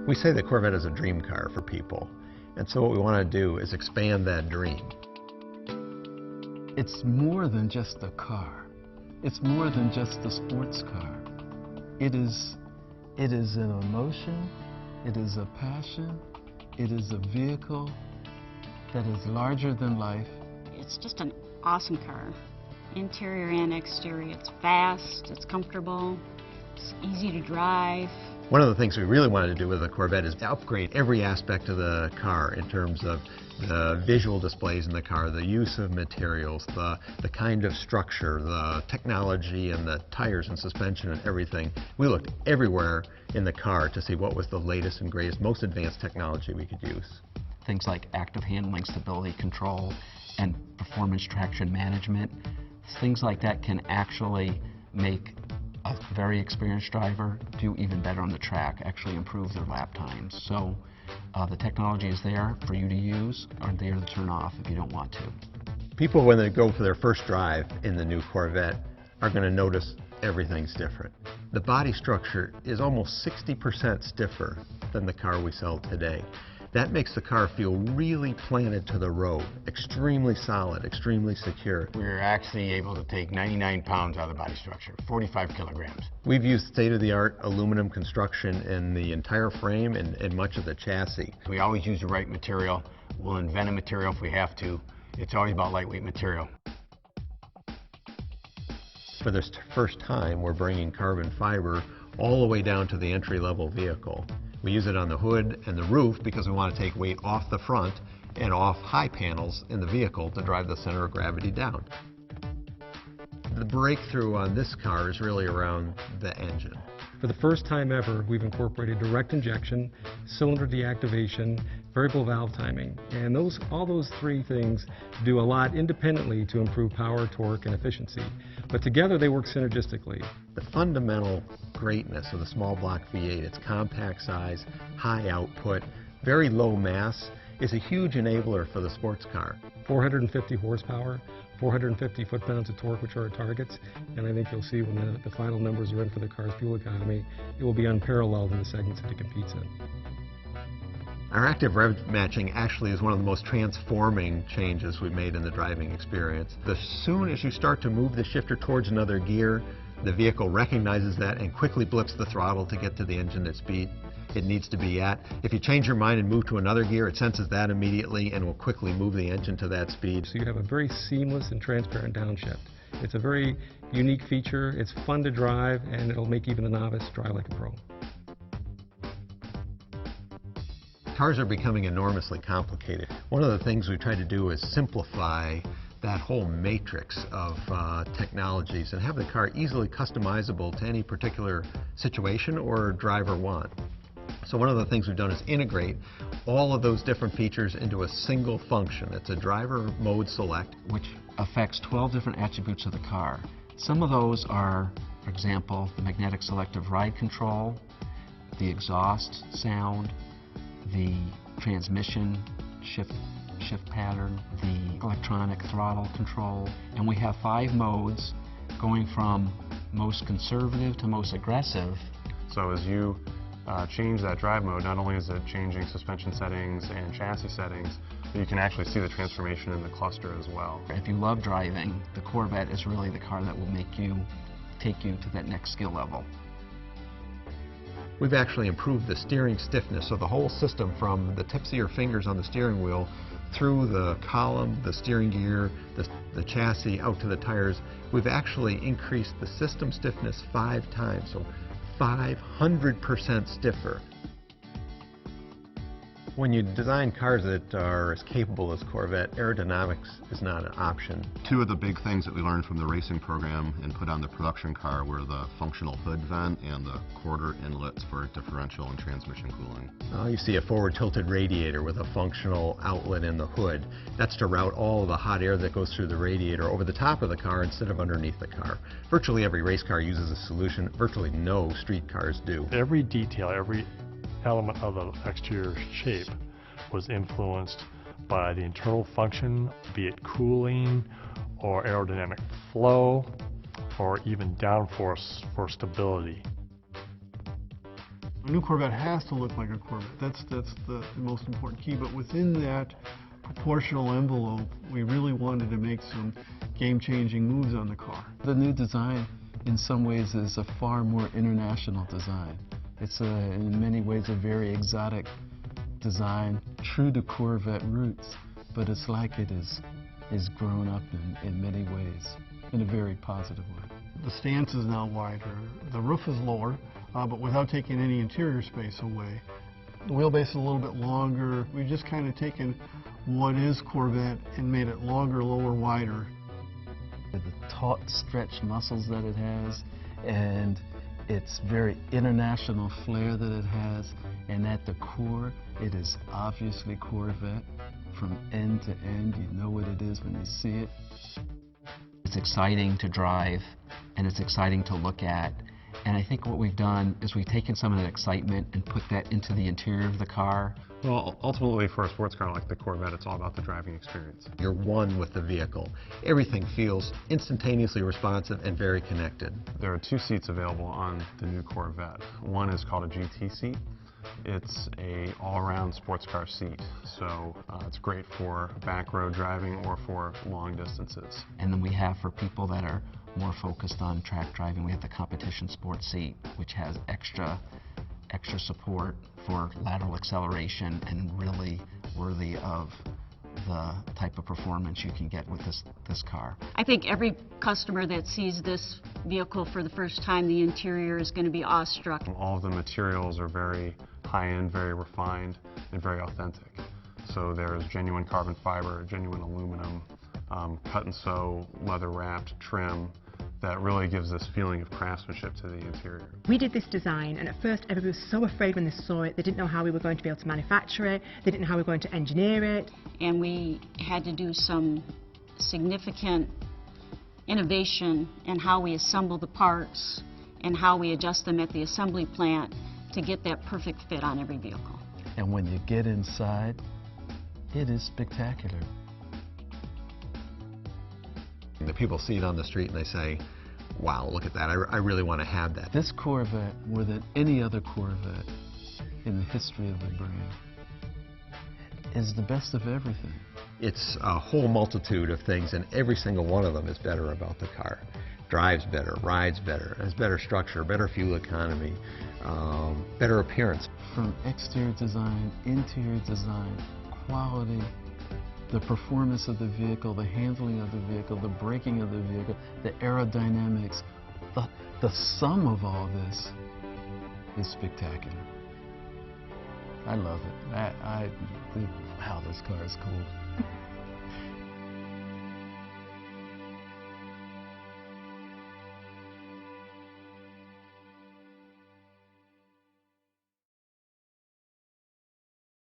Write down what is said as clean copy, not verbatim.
We say the Corvette is a dream car for people, and so what we want to do is expand that dream. It's more than just a car. It's more than just a sports car. It is an emotion, it is a passion, it is a vehicle that is larger than life. It's just an awesome car. Interior and exterior, it's fast, it's comfortable, it's easy to drive. One of the things we really wanted to do with the Corvette is to upgrade every aspect of the car in terms of the visual displays in the car, the use of materials, the kind of structure, the technology and the tires and suspension and everything. We looked everywhere in the car to see what was the latest and greatest, most advanced technology we could use. Things like active handling, stability control, and performance traction management. Things like that can actually make a very experienced driver do even better on the track, actually improve their lap times. So the technology is there for you to use or there to turn off if you don't want to. People, when they go for their first drive in the new Corvette, are going to notice everything's different. The body structure is almost 60% stiffer than the car we sell today. That makes the car feel really planted to the road, extremely solid, extremely secure. We're actually able to take 99 pounds out of the body structure, 45 kilograms. We've used state-of-the-art aluminum construction in the entire frame and much of the chassis. We always use the right material. We'll invent a material if we have to. It's always about lightweight material. For this first time, we're bringing carbon fiber all the way down to the entry-level vehicle. We use it on the hood and the roof because we want to take weight off the front and off high panels in the vehicle to drive the center of gravity down. The breakthrough on this car is really around the engine. For the first time ever, we've incorporated direct injection, cylinder deactivation, variable valve timing, and all those three things do a lot independently to improve power, torque, and efficiency. But together they work synergistically. The fundamental greatness of the small block V8, its compact size, high output, very low mass, is a huge enabler for the sports car. 450 horsepower, 450 foot-pounds of torque, which are our targets, and I think you'll see when the final numbers are in for the car's fuel economy, it will be unparalleled in the segments that it competes in. Our active rev matching actually is one of the most transforming changes we've made in the driving experience. As soon as you start to move the shifter towards another gear, the vehicle recognizes that and quickly blips the throttle to get to the engine at speed it needs to be at. If you change your mind and move to another gear, it senses that immediately and will quickly move the engine to that speed. So you have a very seamless and transparent downshift. It's a very unique feature, it's fun to drive, and it'll make even a novice drive like a pro. Cars are becoming enormously complicated. One of the things we try to do is simplify that whole matrix of technologies and have the car easily customizable to any particular situation or driver want. So one of the things we've done is integrate all of those different features into a single function. It's a driver mode select, which affects 12 different attributes of the car. Some of those are, for example, the magnetic selective ride control, the exhaust sound, the transmission shift pattern, the electronic throttle control, and we have 5 modes going from most conservative to most aggressive. So as you change that drive mode, not only is it changing suspension settings and chassis settings, but you can actually see the transformation in the cluster as well. If you love driving, the Corvette is really the car that will take you to that next skill level. We've actually improved the steering stiffness of the whole system from the tips of your fingers on the steering wheel through the column, the steering gear, the chassis, out to the tires. We've actually increased the system stiffness 5 times, so 500% stiffer. When you design cars that are as capable as Corvette, aerodynamics is not an option. Two of the big things that we learned from the racing program and put on the production car were the functional hood vent and the quarter inlets for differential and transmission cooling. You see a forward tilted radiator with a functional outlet in the hood. That's to route all of the hot air that goes through the radiator over the top of the car instead of underneath the car. Virtually every race car uses a solution. Virtually no street cars do. Every detail, every element of the exterior shape was influenced by the internal function, be it cooling or aerodynamic flow or even downforce for stability. A new Corvette has to look like a Corvette. That's the most important key. But within that proportional envelope, we really wanted to make some game-changing moves on the car. The new design, in some ways, is a far more international design. It's in many ways a very exotic design, true to Corvette roots, but it's like it is grown up in many ways, in a very positive way. The stance is now wider, the roof is lower, but without taking any interior space away. The wheelbase is a little bit longer. We've just kind of taken what is Corvette and made it longer, lower, wider. The taut, stretched muscles that it has, and its very international flair that it has, and at the core, it is obviously Corvette. From end to end, you know what it is when you see it. It's exciting to drive, and it's exciting to look at. And I think what we've done is we've taken some of that excitement and put that into the interior of the car. Well, ultimately for a sports car like the Corvette, it's all about the driving experience. You're one with the vehicle. Everything feels instantaneously responsive and very connected. There are 2 seats available on the new Corvette. One is called a GT seat. It's a all-around sports car seat, so it's great for back road driving or for long distances. And then we have, for people that are more focused on track driving, we have the competition sports seat, which has extra support for lateral acceleration and really worthy of the type of performance you can get with this car. I think every customer that sees this vehicle for the first time, the interior is going to be awestruck. All of the materials are very high-end, very refined, and very authentic. So there's genuine carbon fiber, genuine aluminum, cut and sew, leather-wrapped trim that really gives this feeling of craftsmanship to the interior. We did this design, and at first everybody was so afraid when they saw it. They didn't know how we were going to be able to manufacture it. They didn't know how we were going to engineer it. And we had to do some significant innovation in how we assemble the parts and how we adjust them at the assembly plant to get that perfect fit on every vehicle. And when you get inside, it is spectacular. The people see it on the street and they say, wow, look at that, I really want to have that. This Corvette, more than any other Corvette in the history of the brand, is the best of everything. It's a whole multitude of things, and every single one of them is better about the car. Drives better, rides better, has better structure, better fuel economy, better appearance. From exterior design, interior design, quality, the performance of the vehicle, the handling of the vehicle, the braking of the vehicle, the aerodynamics, the sum of all this is spectacular. I love it. Wow, this car is cool.